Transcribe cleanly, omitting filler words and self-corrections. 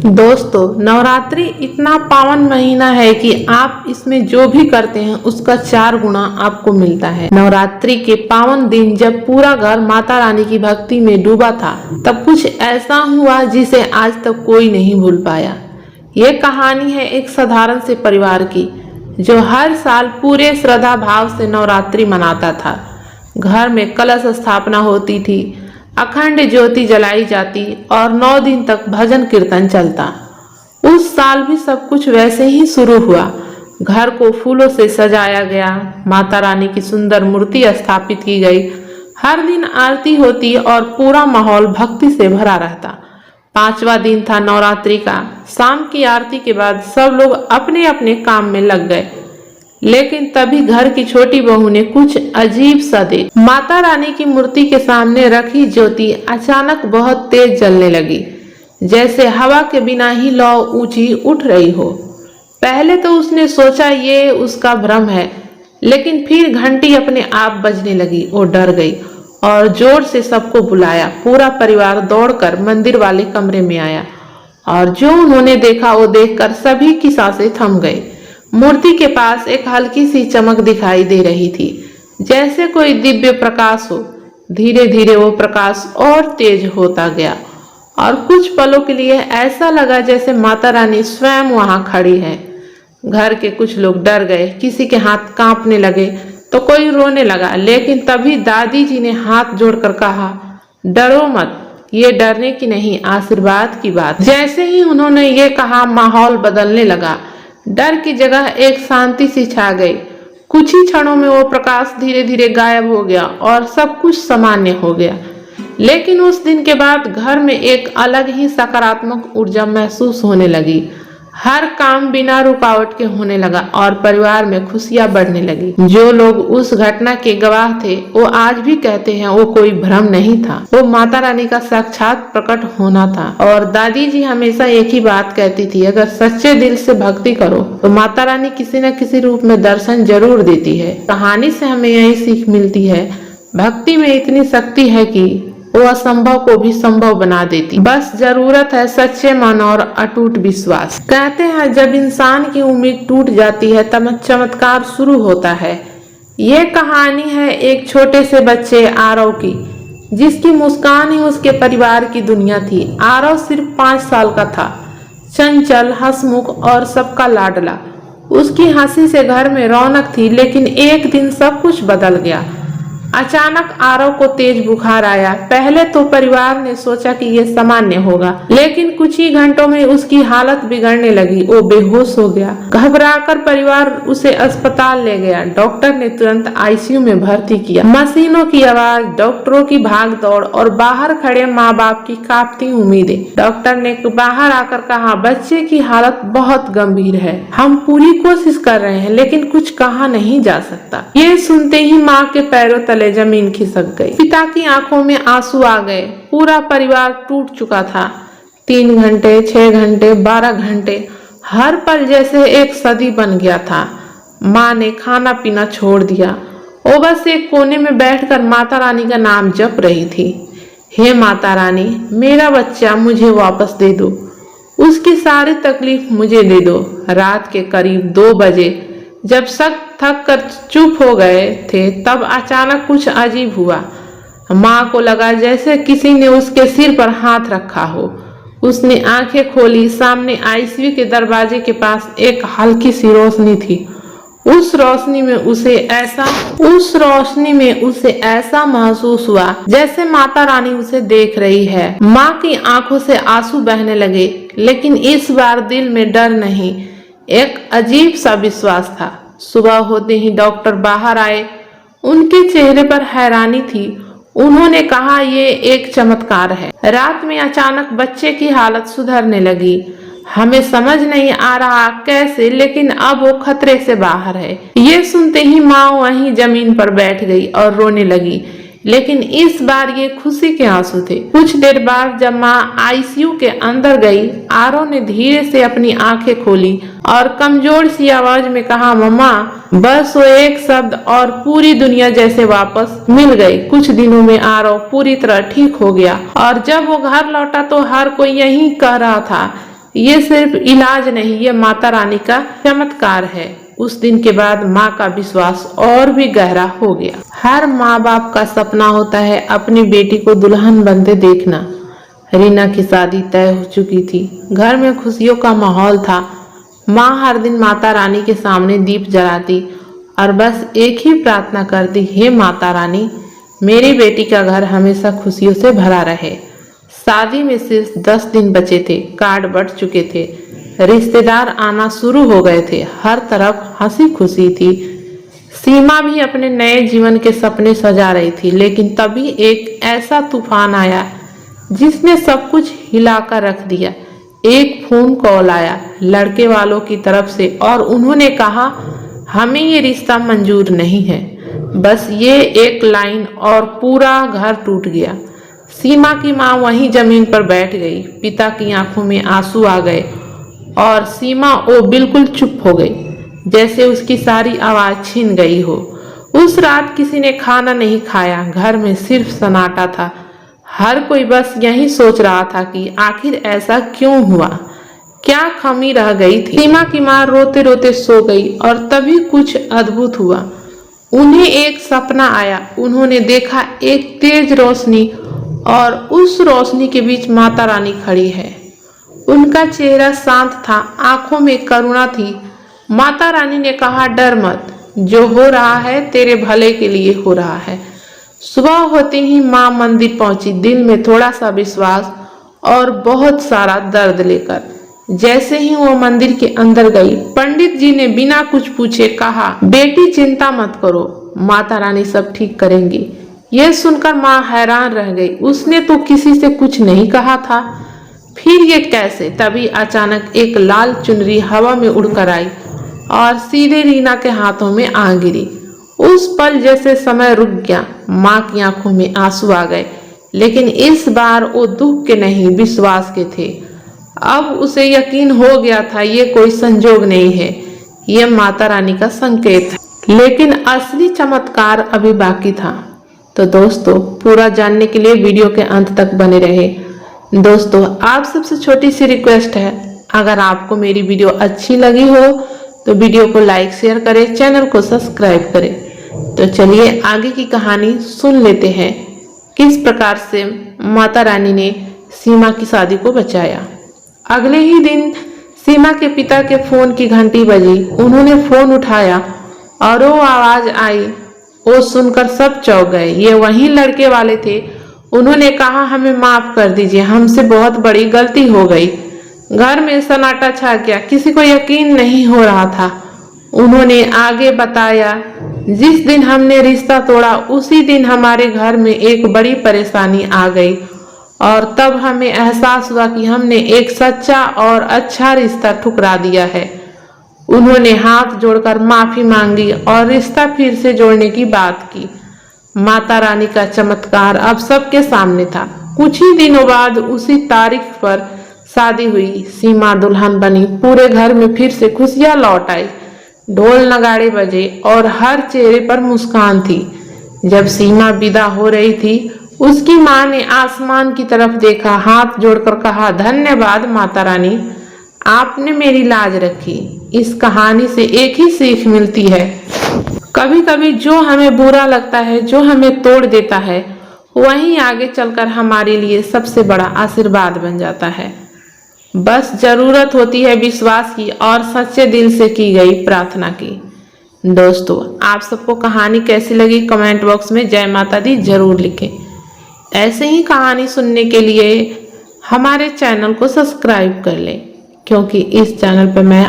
दोस्तों, नवरात्रि इतना पावन महीना है कि आप इसमें जो भी करते हैं उसका 4 गुना आपको मिलता है। नवरात्रि के पावन दिन जब पूरा घर माता रानी की भक्ति में डूबा था, तब कुछ ऐसा हुआ जिसे आज तक कोई नहीं भूल पाया। ये कहानी है एक साधारण से परिवार की, जो हर साल पूरे श्रद्धा भाव से नवरात्रि मनाता था। घर में कलश स्थापना होती थी, अखंड ज्योति जलाई जाती और 9 दिन तक भजन कीर्तन चलता। उस साल भी सब कुछ वैसे ही शुरू हुआ। घर को फूलों से सजाया गया, माता रानी की सुंदर मूर्ति स्थापित की गई। हर दिन आरती होती और पूरा माहौल भक्ति से भरा रहता। 5वां दिन था नवरात्रि का। शाम की आरती के बाद सब लोग अपने अपने काम में लग गए, लेकिन तभी घर की छोटी बहू ने कुछ अजीब सा देखा। माता रानी की मूर्ति के सामने रखी ज्योति अचानक बहुत तेज जलने लगी, जैसे हवा के बिना ही लौ ऊंची उठ रही हो। पहले तो उसने सोचा ये उसका भ्रम है, लेकिन फिर घंटी अपने आप बजने लगी। वो डर गई और जोर से सबको बुलाया। पूरा परिवार दौड़कर मंदिर वाले कमरे में आया और जो उन्होंने देखा वो देखकर सभी की सांसें थम गई। मूर्ति के पास एक हल्की सी चमक दिखाई दे रही थी, जैसे कोई दिव्य प्रकाश हो। धीरे धीरे वो प्रकाश और तेज होता गया और कुछ पलों के लिए ऐसा लगा जैसे माता रानी स्वयं वहां खड़ी है। घर के कुछ लोग डर गए, किसी के हाथ कांपने लगे तो कोई रोने लगा। लेकिन तभी दादी जी ने हाथ जोड़कर कहा, डरो मत, ये डरने की नहीं, आशीर्वाद की बात। जैसे ही उन्होंने ये कहा, माहौल बदलने लगा। डर की जगह एक शांति सी छा गई। कुछ ही क्षणों में वो प्रकाश धीरे धीरे गायब हो गया और सब कुछ सामान्य हो गया। लेकिन उस दिन के बाद घर में एक अलग ही सकारात्मक ऊर्जा महसूस होने लगी। हर काम बिना रुकावट के होने लगा और परिवार में खुशियां बढ़ने लगी। जो लोग उस घटना के गवाह थे वो आज भी कहते हैं वो कोई भ्रम नहीं था, वो माता रानी का साक्षात प्रकट होना था। और दादी जी हमेशा एक ही बात कहती थी, अगर सच्चे दिल से भक्ति करो तो माता रानी किसी न किसी रूप में दर्शन जरूर देती है। कहानी से हमें यही सीख मिलती है, भक्ति में इतनी शक्ति है कि वो असंभव को भी संभव बना देती। बस जरूरत है सच्चे मन और अटूट विश्वास। कहते हैं जब इंसान की उम्मीद टूट जाती है तब चमत्कार शुरू होता है। ये कहानी है एक छोटे से बच्चे आरव की, जिसकी मुस्कान ही उसके परिवार की दुनिया थी। आरव सिर्फ 5 साल का था, चंचल, हंसमुख और सबका लाडला। उसकी हंसी से घर में रौनक थी। लेकिन एक दिन सब कुछ बदल गया। अचानक आरव को तेज बुखार आया। पहले तो परिवार ने सोचा कि ये सामान्य होगा, लेकिन कुछ ही घंटों में उसकी हालत बिगड़ने लगी। वो बेहोश हो गया। घबराकर परिवार उसे अस्पताल ले गया। डॉक्टर ने तुरंत आईसीयू में भर्ती किया। मशीनों की आवाज, डॉक्टरों की भाग दौड़ और बाहर खड़े माँ बाप की कांपती उम्मीदें। डॉक्टर ने बाहर आकर कहा, बच्चे की हालत बहुत गंभीर है, हम पूरी कोशिश कर रहे हैं लेकिन कुछ कहा नहीं जा सकता। ये सुनते ही माँ के पैरों तले जमीन खिसक गई। पिता की आंखों में आंसू आ गए। पूरा परिवार टूट चुका था। 3 घंटे, 6 घंटे, 12 घंटे, हर पल जैसे एक सदी बन गया था। माँ ने खाना पीना छोड़ दिया। वो बस एक कोने में बैठकर माता रानी का नाम जप रही थी। हे माता रानी, मेरा बच्चा मुझे वापस दे दो, उसकी सारी तकलीफ मुझे दे दो। रात के करीब 2 बजे जब सब थक कर चुप हो गए थे, तब अचानक कुछ अजीब हुआ। माँ को लगा जैसे किसी ने उसके सिर पर हाथ रखा हो। उसने आंखें खोली। सामने आईसीयू के दरवाजे के पास एक हल्की सी रोशनी थी। उस रोशनी में उसे ऐसा महसूस हुआ जैसे माता रानी उसे देख रही है। माँ की आंखों से आंसू बहने लगे, लेकिन इस बार दिल में डर नहीं, एक अजीब सा विश्वास था। सुबह होते ही डॉक्टर बाहर आए। उनके चेहरे पर हैरानी थी। उन्होंने कहा, ये एक चमत्कार है। रात में अचानक बच्चे की हालत सुधरने लगी। हमें समझ नहीं आ रहा कैसे, लेकिन अब वो खतरे से बाहर है। ये सुनते ही माँ वहीं जमीन पर बैठ गई और रोने लगी, लेकिन इस बार ये खुशी के आंसू थे। कुछ देर बाद जब माँ आईसीयू के अंदर गई, आरव ने धीरे से अपनी आंखें खोली और कमजोर सी आवाज में कहा, मम्मा। बस वो एक शब्द और पूरी दुनिया जैसे वापस मिल गई। कुछ दिनों में आरव पूरी तरह ठीक हो गया और जब वो घर लौटा तो हर कोई यही कह रहा था ये सिर्फ इलाज नहीं, ये माता रानी का चमत्कार है। उस दिन के बाद माँ का विश्वास और भी गहरा हो गया। हर माँ बाप का सपना होता है अपनी बेटी को दुल्हन बनते देखना। रीना की शादी तय हो चुकी थी, घर में खुशियों का माहौल था। माँ हर दिन माता रानी के सामने दीप जलाती और बस एक ही प्रार्थना करती, हे माता रानी, मेरी बेटी का घर हमेशा खुशियों से भरा रहे। शादी में सिर्फ 10 दिन बचे थे, कार्ड बंट चुके थे, रिश्तेदार आना शुरू हो गए थे, हर तरफ हंसी खुशी थी। सीमा भी अपने नए जीवन के सपने सजा रही थी, लेकिन तभी एक ऐसा तूफान आया जिसने सब कुछ हिलाकर रख दिया। एक फोन कॉल आया लड़के वालों की तरफ से और उन्होंने कहा, हमें ये रिश्ता मंजूर नहीं है। बस ये एक लाइन और पूरा घर टूट गया। सीमा की माँ वहीं जमीन पर बैठ गई, पिता की आंखों में आंसू आ गए और सीमा वो बिल्कुल चुप हो गई, जैसे उसकी सारी आवाज छिन गई हो। उस रात किसी ने खाना नहीं खाया, घर में सिर्फ सन्नाटा था। हर कोई बस यही सोच रहा था कि आखिर ऐसा क्यों हुआ, क्या कमी रह गई थी। सीमा की माँ रोते रोते सो गई और तभी कुछ अद्भुत हुआ। उन्हें एक सपना आया। उन्होंने देखा एक तेज रोशनी और उस रोशनी के बीच माता रानी खड़ी है। उनका चेहरा शांत था, आंखों में करुणा थी। माता रानी ने कहा, डर मत, जो हो रहा है तेरे भले के लिए हो रहा है। सुबह होते ही माँ मंदिर पहुंची, दिल में थोड़ा सा विश्वास और बहुत सारा दर्द लेकर। जैसे ही वो मंदिर के अंदर गई, पंडित जी ने बिना कुछ पूछे कहा, बेटी चिंता मत करो, माता रानी सब ठीक करेंगी। यह सुनकर माँ हैरान रह गई। उसने तो किसी से कुछ नहीं कहा था, फिर ये कैसे? तभी अचानक एक लाल चुनरी हवा में उड़कर आई और सीधे रीना के हाथों में आ गिरी। उस पल जैसे समय रुक गया। माँ की आंखों में आंसू आ गए, लेकिन इस बार वो दुख के नहीं, विश्वास के थे। अब उसे यकीन हो गया था ये कोई संजोग नहीं है, ये माता रानी का संकेत है। लेकिन असली चमत्कार अभी बाकी था। तो दोस्तों, पूरा जानने के लिए वीडियो के अंत तक बने रहे। दोस्तों, आप सबसे छोटी सी रिक्वेस्ट है, अगर आपको मेरी वीडियो अच्छी लगी हो तो वीडियो को लाइक शेयर करें, चैनल को सब्सक्राइब करें। तो चलिए आगे की कहानी सुन लेते हैं, किस प्रकार से माता रानी ने सीमा की शादी को बचाया। अगले ही दिन सीमा के पिता के फोन की घंटी बजी। उन्होंने फोन उठाया और वो आवाज आई। वो सुनकर सब चौंक गए। ये वही लड़के वाले थे। उन्होंने कहा, हमें माफ कर दीजिए, हमसे बहुत बड़ी गलती हो गई। घर में सन्नाटा छा गया, किसी को यकीन नहीं हो रहा था। उन्होंने आगे बताया, जिस दिन हमने रिश्ता तोड़ा उसी दिन हमारे घर में एक बड़ी परेशानी आ गई और तब हमें एहसास हुआ कि हमने एक सच्चा और अच्छा रिश्ता ठुकरा दिया है। उन्होंने हाथ जोड़कर माफी मांगी और रिश्ता फिर से जोड़ने की बात की। माता रानी का चमत्कार अब सबके सामने था। कुछ ही दिनों बाद उसी तारीख पर शादी हुई। सीमा दुल्हन बनी, पूरे घर में फिर से खुशियां लौट आई। ढोल नगाड़े बजे और हर चेहरे पर मुस्कान थी। जब सीमा विदा हो रही थी, उसकी माँ ने आसमान की तरफ देखा, हाथ जोड़कर कहा, धन्यवाद माता रानी, आपने मेरी लाज रखी। इस कहानी से एक ही सीख मिलती है, कभी कभी जो हमें बुरा लगता है, जो हमें तोड़ देता है, वहीं आगे चलकर हमारे लिए सबसे बड़ा आशीर्वाद बन जाता है। बस जरूरत होती है विश्वास की और सच्चे दिल से की गई प्रार्थना की। दोस्तों, आप सबको कहानी कैसी लगी कमेंट बॉक्स में जय माता दी जरूर लिखें। ऐसे ही कहानी सुनने के लिए हमारे चैनल को सब्सक्राइब कर लें, क्योंकि इस चैनल पर मैं